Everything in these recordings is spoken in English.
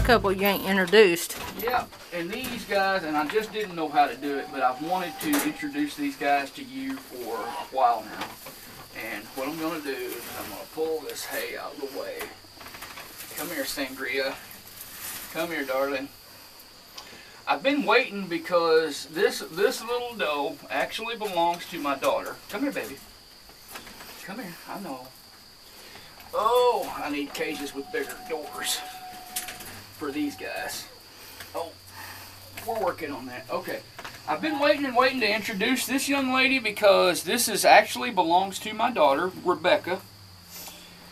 a couple you ain't introduced. Yeah, and these guys, and I just didn't know how to do it, but I've wanted to introduce these guys to you for a while now. And what I'm going to do is I'm going to pull this hay out of the way. Come here, Sangria. Come here, darling. I've been waiting because this little doe actually belongs to my daughter. Come here, baby. Come here. I know. Oh, I need cages with bigger doors for these guys. Oh, we're working on that. Okay. I've been waiting and waiting to introduce this young lady because this is actually belongs to my daughter, Rebecca.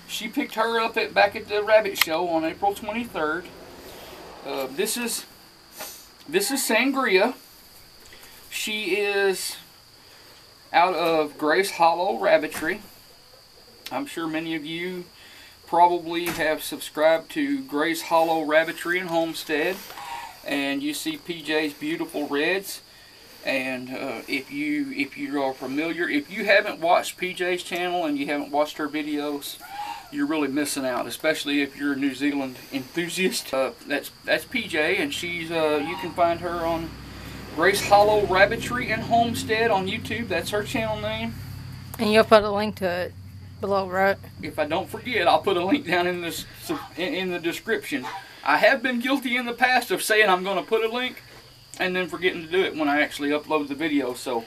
She picked her up back at the rabbit show on April 23rd. This is Sangria. She is out of Grace Hollow Rabbitry. I'm sure many of you probably have subscribed to Grace Hollow Rabbitry and Homestead, and you see PJ's beautiful reds. And if you are familiar, if you haven't watched PJ's channel and you haven't watched her videos, you're really missing out, especially if you're a New Zealand enthusiast. That's PJ, and she's you can find her on Grace Hollow Rabbitry and Homestead on YouTube. That's her channel name. And you'll put a link to it below, right? If I don't forget, I'll put a link down in the description. I have been guilty in the past of saying I'm going to put a link and then forgetting to do it when I actually upload the video. So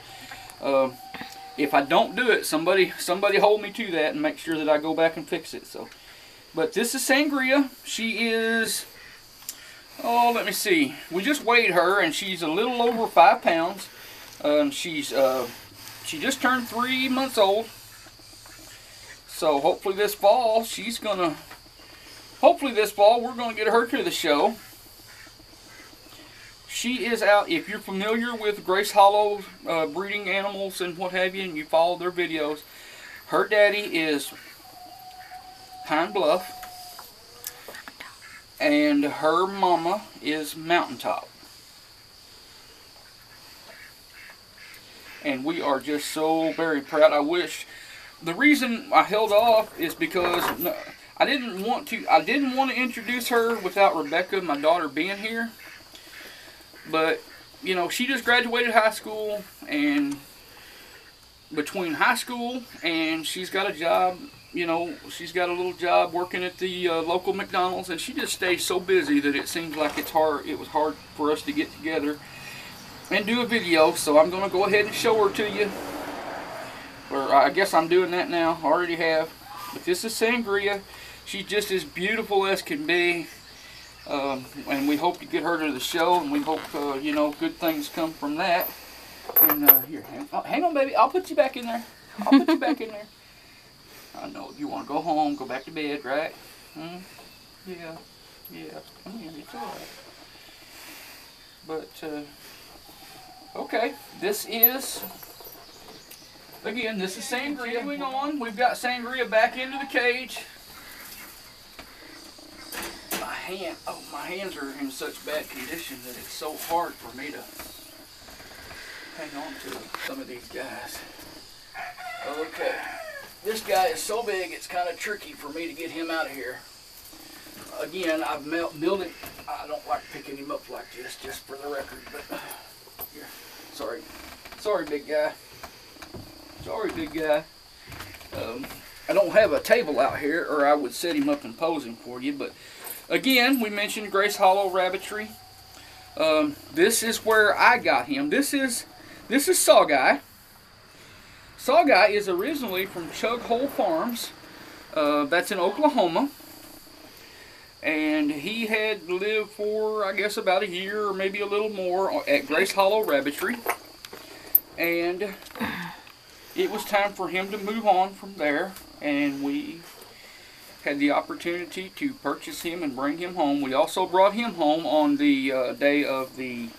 if I don't do it, somebody hold me to that and make sure that I go back and fix it. So, but this is Sangria. She is, oh, let me see. We just weighed her, and she's a little over 5 pounds. She just turned 3 months old. So hopefully this fall we're gonna get her to the show. She is out, if you're familiar with Grace Hollow breeding animals and what have you, and you follow their videos, her daddy is Pine Bluff, and her mama is Mountaintop. And we are just so very proud. I wish, the reason I held off is because I didn't want to introduce her without Rebecca, my daughter, being here. But, you know, she just graduated high school, and between high school and she's got a job, you know, she's got a little job working at the local McDonald's, and she just stays so busy that it seems like it was hard for us to get together and do a video. So I'm going to go ahead and show her to you. Or I guess I'm doing that now. I already have. But this is Sangria. She's just as beautiful as can be. And we hope to get her to the show, and we hope, you know, good things come from that. And here, hang on, baby. I'll put you back in there. I'll put you back in there. I know you want to go home, go back to bed, right? Yeah. Come here, it's all right. But, okay, this is Sangria. Moving on, we've got Sangria back into the cage. My hands are in such bad condition that it's so hard for me to hang on to some of these guys. Okay, this guy is so big it's kind of tricky for me to get him out of here. Again, I've built it. I don't like picking him up like this, just for the record, but here, sorry big guy. Sorry big guy. I don't have a table out here, or I would set him up and pose him for you, but again, we mentioned Grace Hollow Rabbitry. This is where I got him. This is Saw Guy. Saw Guy is originally from Chug Hole Farms. That's in Oklahoma. And he had lived for, I guess, about a year or maybe a little more at Grace Hollow Rabbitry. And it was time for him to move on from there. And we had the opportunity to purchase him and bring him home. We also brought him home on the day of the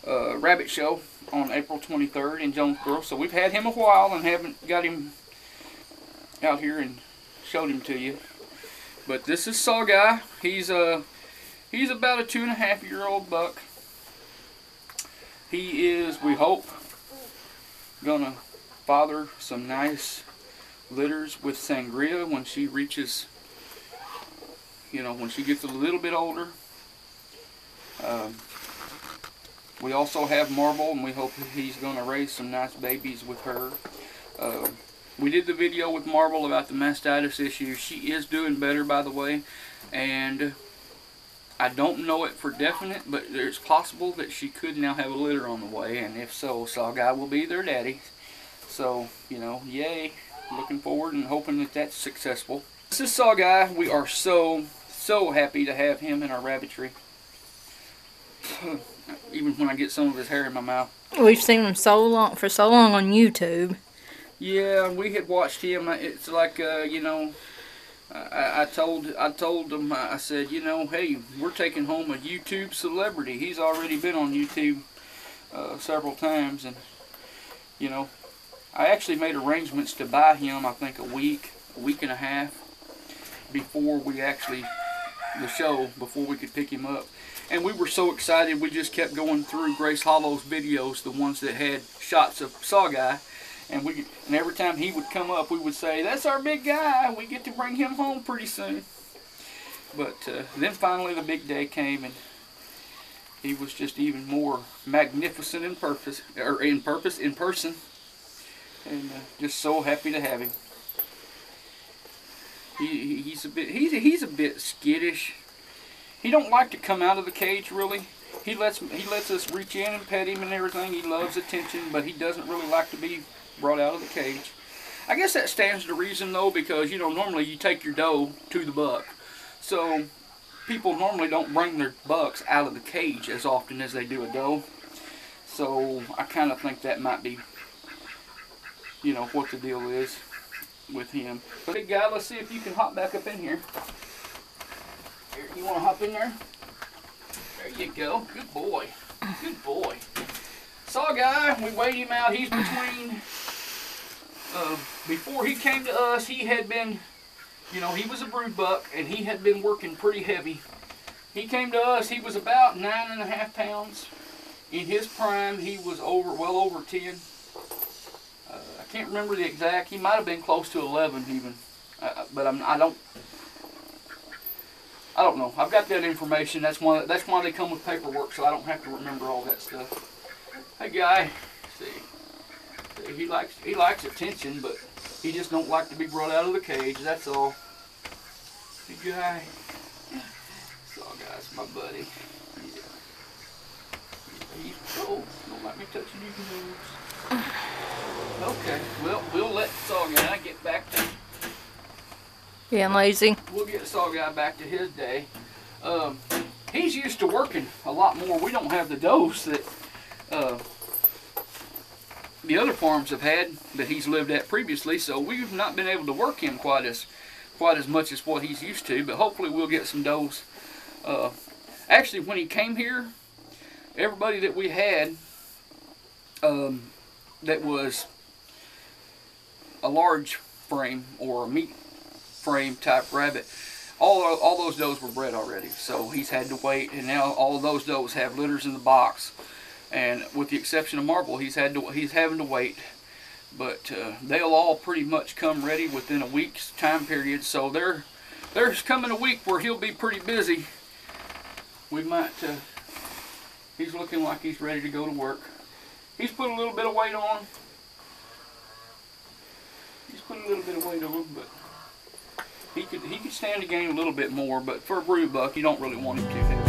rabbit show on April 23rd in Jonesboro. So we've had him a while and haven't got him out here and showed him to you. But this is Saw Guy. He's about a 2.5-year-old buck. He is, we hope, gonna father some nice litters with Sangria when she reaches you know, when she gets a little bit older. We also have Marble, and we hope he's going to raise some nice babies with her. We did the video with Marble about the mastitis issue. She is doing better, by the way, and I don't know it for definite, but it's possible that she could now have a litter on the way, and if so, Saw Guy will be their daddy. So, you know, yay. Looking forward and hoping that that's successful. This is Saw Guy. We are so happy to have him in our rabbitry. Even when I get some of his hair in my mouth. We've seen him for so long on YouTube. Yeah, we had watched him. It's like, you know, I told him, I said, you know, hey, we're taking home a YouTube celebrity. He's already been on YouTube several times, and, you know, I actually made arrangements to buy him, I think, a week and a half before we actually, the show, before we could pick him up. And we were so excited, we just kept going through Grace Hollow's videos, the ones that had shots of Saw Guy. And every time he would come up, we would say, that's our big guy. We get to bring him home pretty soon. But then finally the big day came, and he was just even more magnificent in person. And just so happy to have him. He's a bit skittish. He don't like to come out of the cage really. He lets us reach in and pet him and everything. He loves attention, but he doesn't really like to be brought out of the cage. I guess that stands to reason though, because you know normally you take your doe to the buck, so people normally don't bring their bucks out of the cage as often as they do a doe. So I kind of think that might be, you know, what the deal is with him. But big guy, let's see if you can hop back up in here. Here, you want to hop in there? There you go. Good boy. Good boy. Saw Guy, we weighed him out. He's between, before he came to us, he had been, you know, he was a brood buck, and he had been working pretty heavy. He came to us, he was about 9.5 pounds. In his prime, he was well over 10. I can't remember the exact, he might have been close to 11 even, but I don't know. I've got that information. That's why they come with paperwork, so I don't have to remember all that stuff. Hey Guy, see, he likes attention, but he just don't like to be brought out of the cage. That's all. Hey Guy, Saw Guy's my buddy. Yeah. He's cold. Don't like me touching your nose. Okay, well, we'll let Saw Guy get back to Being lazy. We'll get Saw Guy back to his day. He's used to working a lot more. We don't have the dose that the other farms have had that he's lived at previously, so we've not been able to work him quite as much as what he's used to. But hopefully we'll get some does. Actually, when he came here, everybody that we had that was a large frame or a meat frame type rabbit, all those does were bred already, so he's had to wait, and now all of those does have litters in the box, and with the exception of Marble, he's having to wait. But they'll all pretty much come ready within a week's time period, so there's coming a week where he'll be pretty busy. We might he's looking like he's ready to go to work. He's put a little bit of weight on. But he could stand to gain a little bit more, but for a brood buck, you don't really want him too heavy.